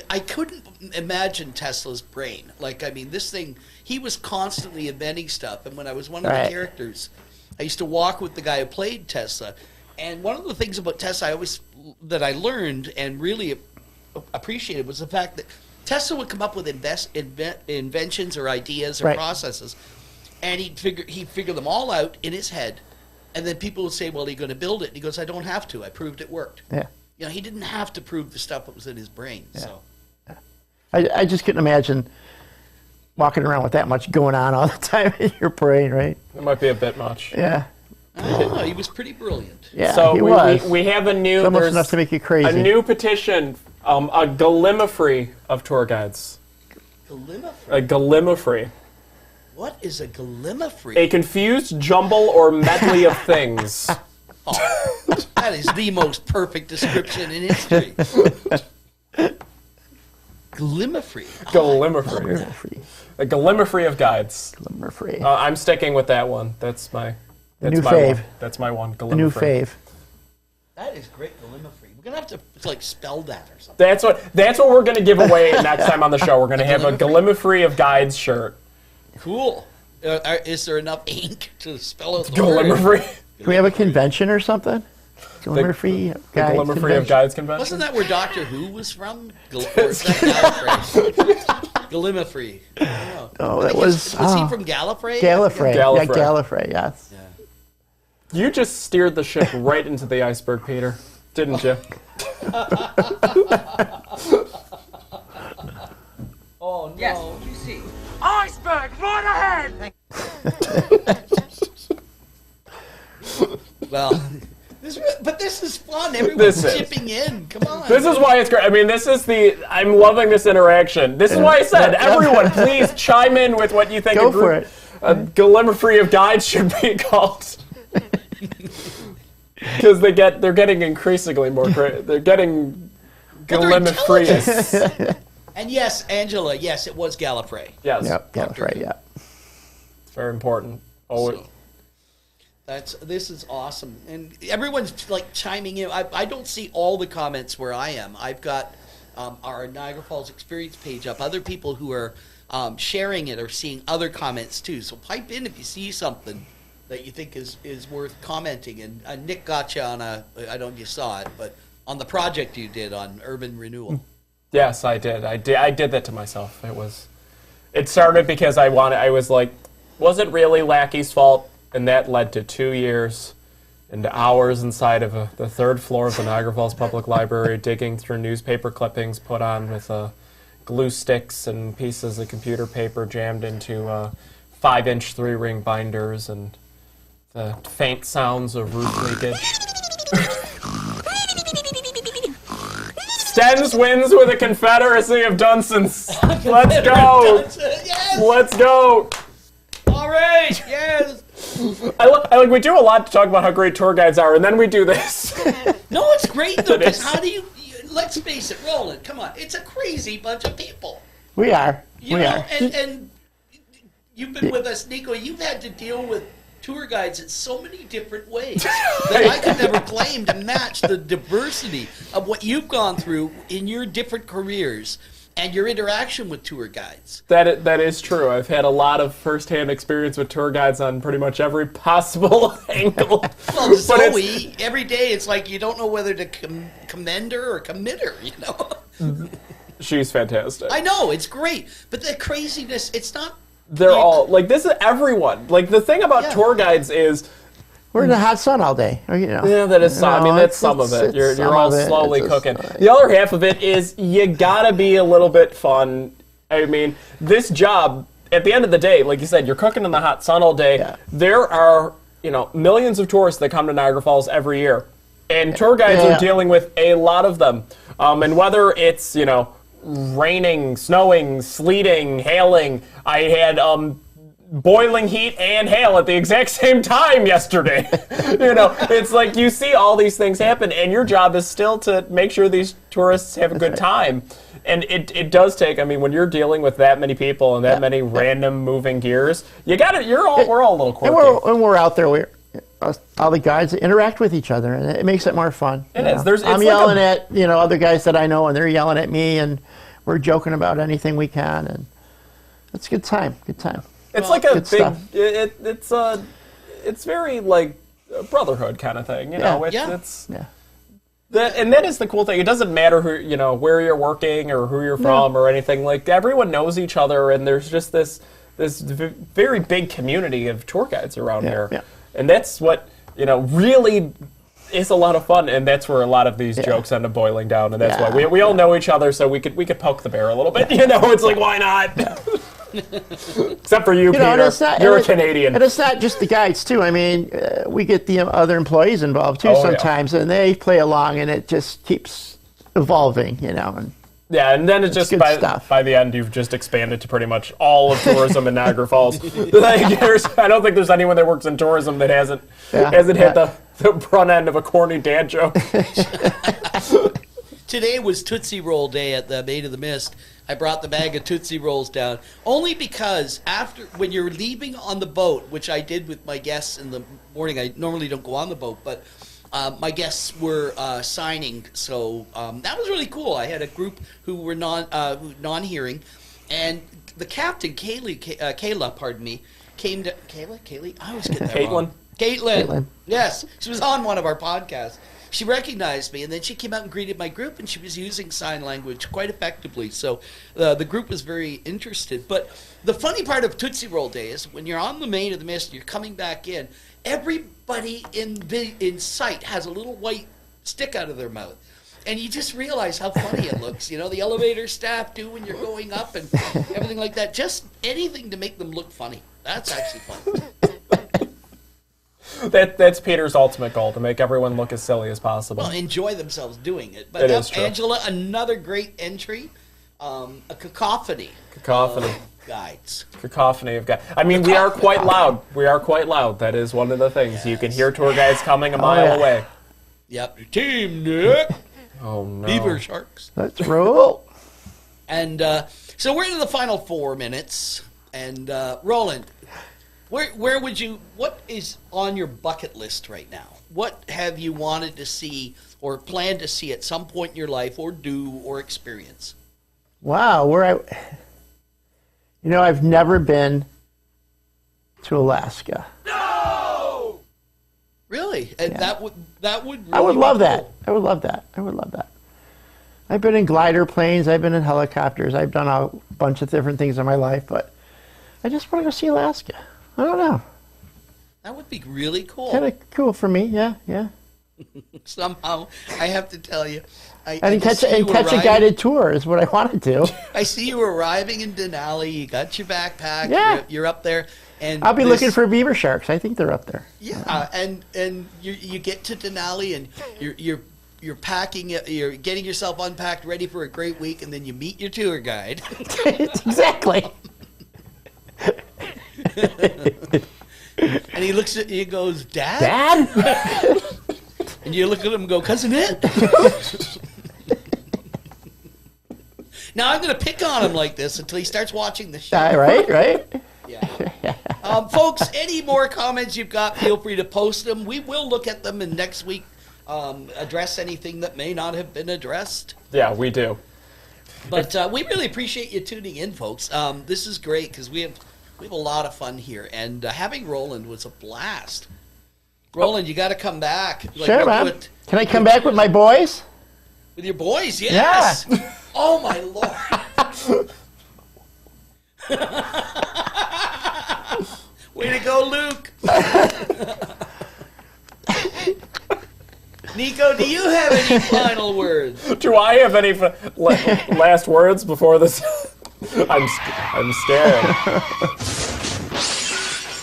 I couldn't imagine Tesla's brain. Like, I mean, this thing, he was constantly inventing stuff. And when I was one of the characters, I used to walk with the guy who played Tesla. And one of the things about Tesla that I learned and really appreciated was the fact that Tesla would come up with inventions or ideas or processes, and he'd figure them all out in his head, and then people would say, "Well, are you going to build it?" And he goes, "I don't have to. I proved it worked." Yeah. You know, he didn't have to prove the stuff that was in his brain. Yeah. So I just couldn't imagine walking around with that much going on all the time in your brain, right? It might be a bit much. Yeah. I don't know. He was pretty brilliant. Yeah, So he was. we have a new Almost there's enough to make you crazy. a new petition, a gallimafree of tour guides. Gallimafree. A gallimafree. What is a gallimafree? A confused jumble or medley of things. That is the most perfect description in history. Gallimafree. Gallimafree. A gallimafree of guides. Gallimafree. I'm sticking with that one. That's my new my fave. one. That's my one. Gallimafree. The new fave. That is great, gallimafree. We're gonna have to like spell that or something. That's what we're gonna give away next time on the show. We're gonna have a gallimafree of guides shirt. Cool. Is there enough ink to spell out the word? Gallimafree. Can we have a convention or something? Gallimafree guides Gallimafree of convention? guides convention. Wasn't that where Doctor Who was from? Or is that Gallifrey? Gallimafree. I don't know. Oh, that Was was he from Gallifrey? Gallifrey. Gallifrey. Yeah, Gallifrey, yes. Yeah. You just steered the ship right into the iceberg, Peter, didn't you? Oh, no. Yes, you see. Iceberg, right ahead! Well, this is fun. Everyone's chipping in. Come on. This is why it's great. I mean, I'm loving this interaction. This is why I said, everyone, please chime in with what you think Go for it. a gallimafree of guides should be called. Because they're getting increasingly more they're getting gallimafree. And yes, Angela, it was Gallifrey. Yes. Yep, Gallifrey, yeah. It's very important. Oh, This is awesome, and everyone's like chiming in. I don't see all the comments where I am. I've got our Niagara Falls experience page up. Other people who are sharing it are seeing other comments too. So pipe in if you see something that you think is worth commenting. And Nick got you on I don't know if you saw it, but on the project you did on urban renewal. Yes, I did. I did that to myself. It started because I was like, was it really Lackey's fault? And that led to 2 years and hours inside of the third floor of the Niagara Falls Public Library, digging through newspaper clippings put on with glue sticks and pieces of computer paper jammed into 5-inch 3-ring binders, and the faint sounds of roof leakage. Stens wins with a confederacy of Dunsons. Let's go. Yes. Let's go. All right. Yes. We do a lot to talk about how great tour guides are, and then we do this. No, it's great though, It because is. how do you? Let's face it, Roland. Come on, it's a crazy bunch of people. We are. You we know, are. and you've been with us, Nico. You've had to deal with tour guides in so many different ways that I could never claim to match the diversity of what you've gone through in your different careers and your interaction with tour guides. That is true. I've had a lot of first-hand experience with tour guides on pretty much every possible angle. Well, But Zoe, every day it's like you don't know whether to commend her or commit her, you know? She's fantastic. I know, it's great. But the craziness, it's not... They're all, like, this is everyone. Like, the thing about Yeah. tour guides is, We're in the hot sun all day. Or, you know. yeah, that is some, I mean, that's it's- some of it. it's some You're all of it. slowly It's just, cooking. The other half of it is you gotta be a little bit fun. I mean, this job, at the end of the day, like you said, you're cooking in the hot sun all day. Yeah. There are, millions of tourists that come to Niagara Falls every year. And tour guides Yeah. are dealing with a lot of them. And whether it's, raining, snowing, sleeting, hailing, I had boiling heat and hail at the exact same time yesterday. It's like you see all these things happen, and your job is still to make sure these tourists have a good time. And it does take, I mean, when you're dealing with that many people and that many random moving gears, we're all a little quirky. And we're out there. All the guys interact with each other, and it makes it more fun. It you is. know. It's I'm like yelling at other guys that I know, and they're yelling at me, and we're joking about anything we can, and it's a good time. Good time. It's like a good big, stuff. it's very like a brotherhood kind of thing, Yeah. It's Yeah. that is the cool thing. It doesn't matter who, where you're working or who you're from or anything. Like, everyone knows each other, and there's just this very big community of tour guides around here. Yeah. And that's what, really is a lot of fun, and that's where a lot of these jokes end up boiling down, and that's why we all know each other, so we could poke the bear a little bit. It's like, why not? Except for you, And Peter. it's not, You're a and Canadian. And it's not just the guides, too. I mean, we get the other employees involved, too, Oh, yeah. sometimes, and they play along, and it just keeps evolving, And Yeah, and then it's just good stuff. by the end, you've just expanded to pretty much all of tourism in Niagara Falls. I don't think there's anyone that works in tourism that hasn't hit the front end of a corny dad joke. Today was Tootsie Roll Day at the Maid of the Mist. I brought the bag of Tootsie Rolls down only because when you're leaving on the boat, which I did with my guests in the morning, I normally don't go on the boat, but my guests were signing, so that was really cool. I had a group who were non-hearing, and the captain, Kayla, pardon me, came to Kaylee. I always get that wrong. Caitlin. Yes, she was on one of our podcasts. She recognized me, and then she came out and greeted my group, and she was using sign language quite effectively. So the group was very interested. But the funny part of Tootsie Roll Day is when you're on the Maid of the Mist and you're coming back in, everybody in sight has a little white stick out of their mouth. And you just realize how funny it looks. The elevator staff do when you're going up and everything like that. Just anything to make them look funny. That's actually fun. That's Peter's ultimate goal, to make everyone look as silly as possible. Well, enjoy themselves doing it. But It is true. Angela, another great entry. A cacophony. Cacophony. Of guides. Cacophony of guys. I mean, we are quite loud. We are quite loud. That is one of the things. Yes. You can hear tour guides coming a mile away. Yep. Team Nick. Oh, no. Beaver Sharks. let's roll. And so we're into the final 4 minutes. And Roland, Where would you? What is on your bucket list right now? What have you wanted to see or planned to see at some point in your life, or do, or experience? Wow, I've never been to Alaska. No! Really? And Yeah. that would. Really I would be love cool. that. I would love that. I would love that. I've been in glider planes. I've been in helicopters. I've done a bunch of different things in my life, but I just want to go see Alaska. I don't know. That would be really cool. Kind of cool for me. Yeah, yeah. Somehow, I have to tell you, And just see you catch a arriving- guided tour is what I want to do. I see you arriving in Denali. You got your backpack. Yeah. You're up there, and I'll be this- looking for beaver sharks. I think they're up there. Yeah, and you get to Denali, and you're packing. You're getting yourself unpacked, ready for a great week, and then you meet your tour guide. Exactly. And he looks at you and goes, "Dad?" Dad? And you look at him and go, "Cousin it?" Now I'm going to pick on him like this until he starts watching the show. Right? Yeah. Folks, any more comments you've got, feel free to post them. We will look at them and next week address anything that may not have been addressed. Yeah, we do. But we really appreciate you tuning in, folks. This is great because we have a lot of fun here, and having Roland was a blast. Roland, you got to come back. Sure, man. Can I come back with my boys? With your boys? Yes. Yeah. Oh my Lord. Way to go, Luke. Nico, do you have any final words? Do I have any last words before this? I'm scared.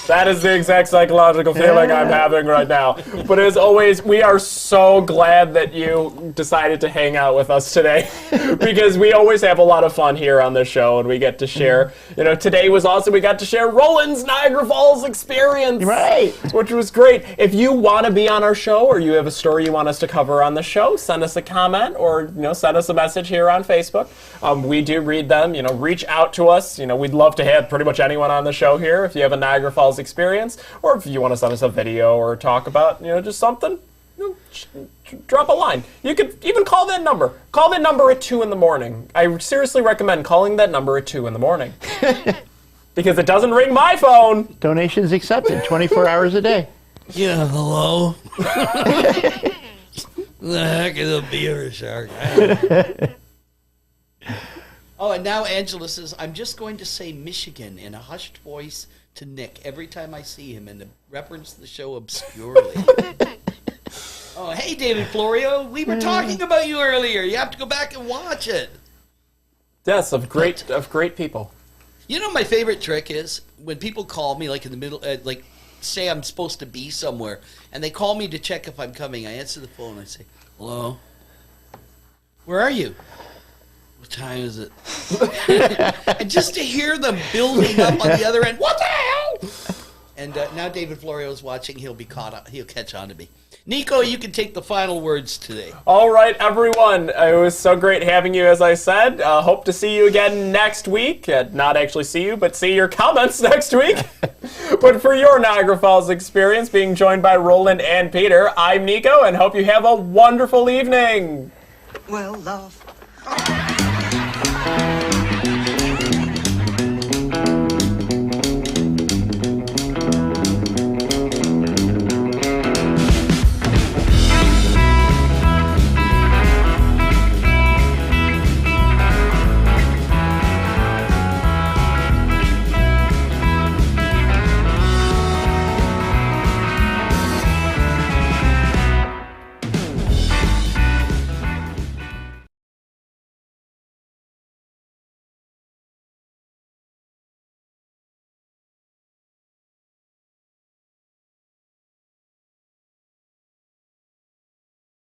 That is the exact psychological feeling I'm having right now. But as always, we are so glad that you decided to hang out with us today because we always have a lot of fun here on this show and we get to share. Today was awesome. We got to share Roland's Niagara Falls experience. Right. Which was great. If you want to be on our show or you have a story you want us to cover on the show, send us a comment or send us a message here on Facebook. We do read them. Reach out to us. We'd love to have pretty much anyone on the show here if you have a Niagara Falls experience, or if you want to send us a video or talk about just something, drop a line. You could even call that number at 2 a.m. I seriously recommend calling that number at 2 a.m. because it doesn't ring my phone. Donations accepted 24 hours a day. Yeah, hello. The heck is a beaver shark? Oh, and now Angela says, I'm just going to say Michigan in a hushed voice to Nick every time I see him and reference the show obscurely. Oh, hey, David Florio. We were talking about you earlier. You have to go back and watch it. Yes, of great people. My favorite trick is when people call me, like in the middle, say I'm supposed to be somewhere, and they call me to check if I'm coming. I answer the phone. I say, hello? Where are you? What time is it? And just to hear them building up on the other end, what the hell? And now David Florio is watching. He'll catch on to me. Nico, you can take the final words today. All right, everyone. It was so great having you, as I said. Hope to see you again next week. Not actually see you, but see your comments next week. But for your Niagara Falls experience, being joined by Roland and Peter, I'm Nico, and hope you have a wonderful evening. Well, love.